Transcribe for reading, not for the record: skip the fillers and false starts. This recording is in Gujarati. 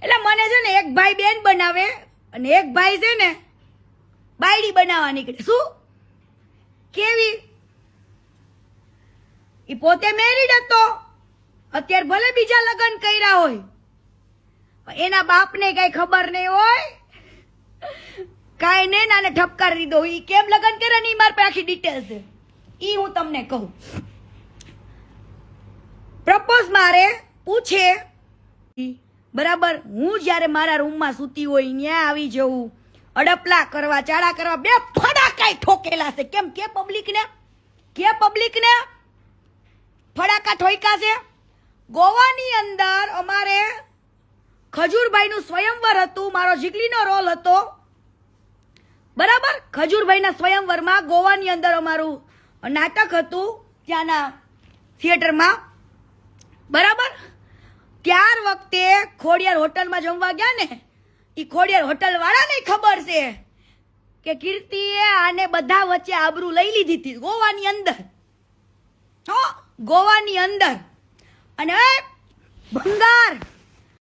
એટલે મને છે ને એક ભાઈ બેન બનાવે અને એક ભાઈ છે ને બાયડી બનાવવા નીકળે. શું કેવી? ઈ પોતે મેરીડ હતો, અત્યારે ભલે બીજા લગ્ન કર્યા હોય, એના બાપને કઈ ખબર નહીં હોય, કાંઈ નહીં, નાને ઠપકારી દીધો. ઈ કેમ લગ્ન કરે ને ઈ મારી પાસે આખી ડિટેલ છે, ઈ હું તમને કહું. પ્રપોઝ મારે પૂછે બરાબર, હું જ્યારે મારા રૂમમાં સૂતી હોય ત્યાં આવી જવું, અડપલા કરવા, ચાડા કરવા, બે ફડાકા ઠોકેલા છે. કેમ કે પબ્લિકને ફડાકા ઠોક્યા છે. ગોવાની અંદર અમારે ખજૂરભાઈનું સ્વયંવર હતું, મારો જીગલીનો રોલ હતો બરાબર. ખજૂરભાઈના સ્વયંવરમાં ગોવાની અંદર અમારું નાટક હતું, ત્યાંના થિયેટરમાં બરાબર. ત્યાર વખતે ખોડિયાર હોટલમાં જમવા ગયા ને, એ ખોડિયાર હોટલ વાળાને ખબર છે કે કીર્તિએ આને બધા વચ્ચે આબરૂ લઈ લીધી હતી ગોવાની અંદર. ગોવાની અંદર. અને ભંગાર